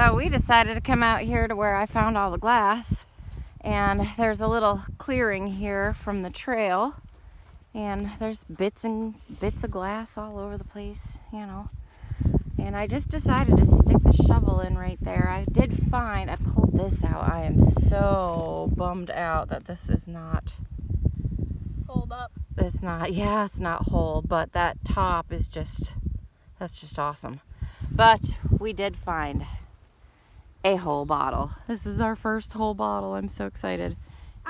So we decided to come out here to where I found all the glass, and there's a little clearing here from the trail, and there's bits of glass all over the place, you know. And I just decided to stick the shovel in right there. I pulled this out. I am so bummed out that this is not Hold up. it's not whole, but that top is that's just awesome. But we did find a whole bottle. This is our first whole bottle. I'm so excited.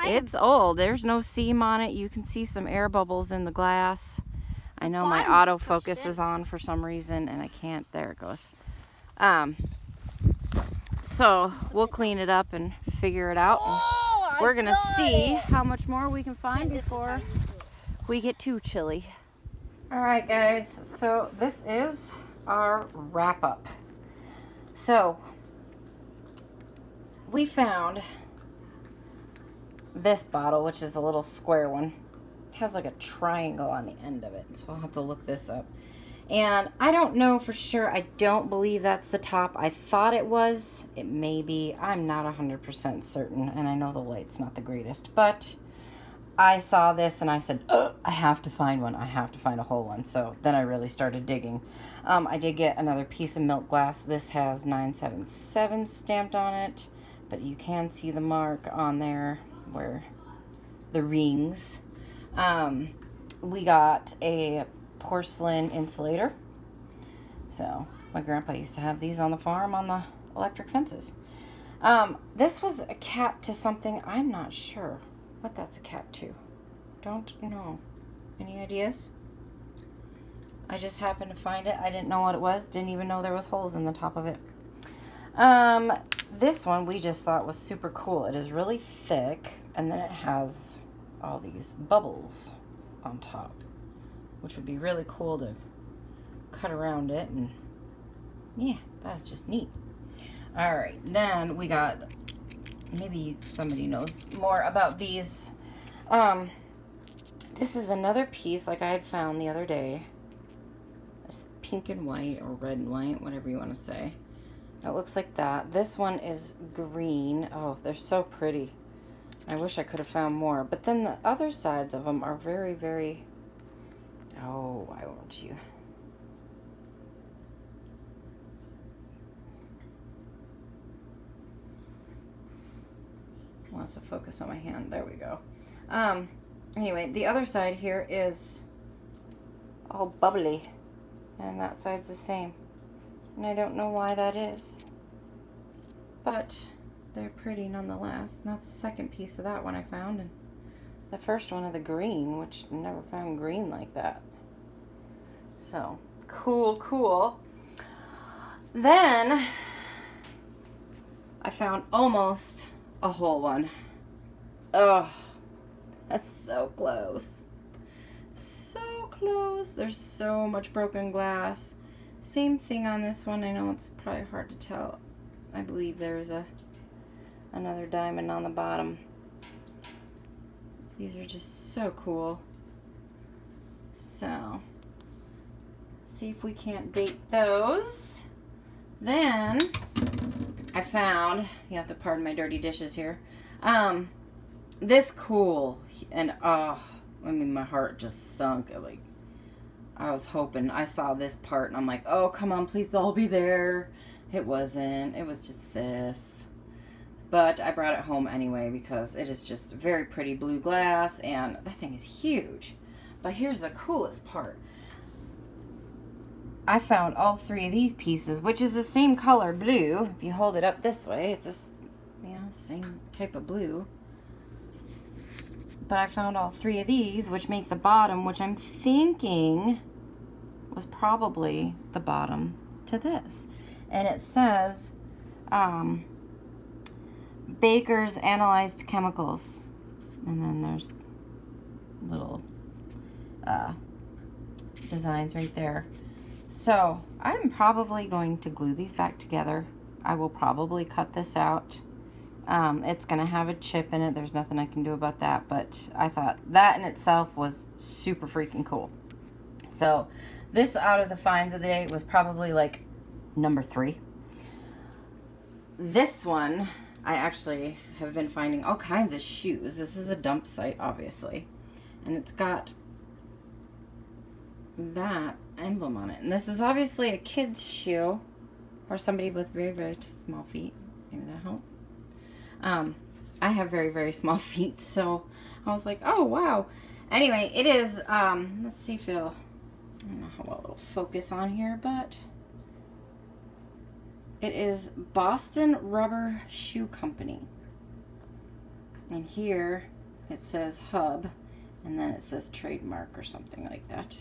It's old. There's no seam on it. You can see some air bubbles in the glass. I know my autofocus is on for some reason and I can't. There it goes. So we'll clean it up and figure it out. And we're gonna see how much more we can find before we get too chilly. All right, guys. So this is our wrap up. So we found this bottle, which is a little square one. It has like a triangle on the end of it, so I'll have to look this up. And I don't know for sure. I don't believe that's the top. I thought it was. It may be. I'm not 100% certain, and I know the light's not the greatest, but I saw this and I said, oh, I have to find one. I have to find a whole one. So then I really started digging. I did get another piece of milk glass. This has 977 stamped on it, but you can see the mark on there where the rings. We got a porcelain insulator. So my grandpa used to have these on the farm on the electric fences. This was a cap to something. I'm not sure what that's a cap to. Don't know. Any ideas? I just happened to find it. I didn't know what it was. Didn't even know there was holes in the top of it. This one we just thought was super cool. It is really thick, and then it has all these bubbles on top, which would be really cool to cut around it, and yeah, that's just neat. All right, then we got, maybe somebody knows more about these. This is another piece like I had found the other day. It's pink and white, or red and white, whatever you want to say. It looks like that. This one is green. Oh, they're so pretty. I wish I could have found more. But then the other sides of them are very, very... Oh, why won't you? Wants to focus on my hand. There we go. Anyway, the other side here is all bubbly. And that side's the same. And I don't know why that is. But they're pretty nonetheless. And that's the second piece of that one I found. And the first one of the green, which I never found green like that. So, cool, cool. Then I found almost a whole one. Oh, that's so close. So close. There's so much broken glass. Same thing on this one. I know it's probably hard to tell. I believe there's another diamond on the bottom. These are just so cool. So, see if we can't date those. Then I found, you have to pardon my dirty dishes here, this cool, and I mean, my heart just sunk. Like, I was hoping, I saw this part and I'm like, oh, come on, please all be there. It wasn't. It was just this. But I brought it home anyway because it is just very pretty blue glass, and that thing is huge. But here's the coolest part. I found all three of these pieces, which is the same color blue. If you hold it up this way, it's just, same type of blue. But I found all three of these, which make the bottom, which I'm thinking was probably the bottom to this. And it says, Baker's Analyzed Chemicals. And then there's little designs right there. So I'm probably going to glue these back together. I will probably cut this out. It's going to have a chip in it. There's nothing I can do about that. But I thought that in itself was super freaking cool. So this out of the finds of the day was probably like number 3. This one, I actually have been finding all kinds of shoes. This is a dump site, obviously. And it's got that emblem on it. And this is obviously a kid's shoe or somebody with very, very small feet. Maybe that helps. I have very, very small feet, so I was like, oh, wow. Anyway, it is, let's see if it'll, I don't know how well it'll focus on here, but it is Boston Rubber Shoe Company. And here it says Hub, and then it says trademark or something like that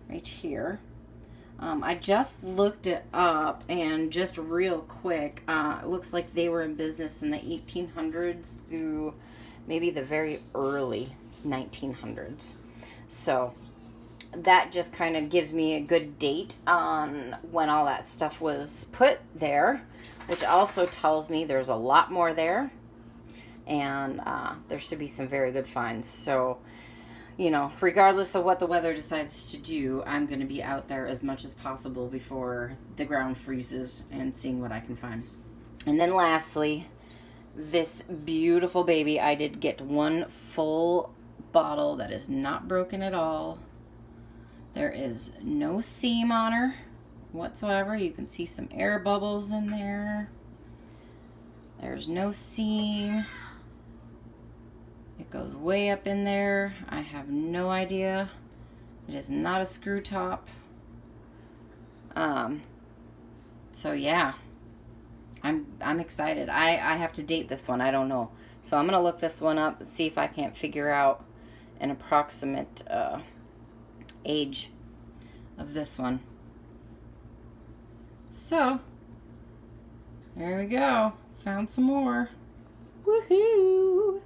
right here. I just looked it up, and just real quick, it looks like they were in business in the 1800s through maybe the very early 1900s. So that just kind of gives me a good date on when all that stuff was put there, which also tells me there's a lot more there, and there should be some very good finds. So, you know, regardless of what the weather decides to do, I'm going to be out there as much as possible before the ground freezes and seeing what I can find. And then lastly, this beautiful baby. I did get one full bottle that is not broken at all. There is no seam on her whatsoever. You can see some air bubbles in there. There's no seam. It goes way up in there. I have no idea. It is not a screw top. So yeah, I'm excited. I have to date this one. I don't know. So I'm gonna look this one up and see if I can't figure out an approximate age of this one. So there we go. Found some more. Woohoo!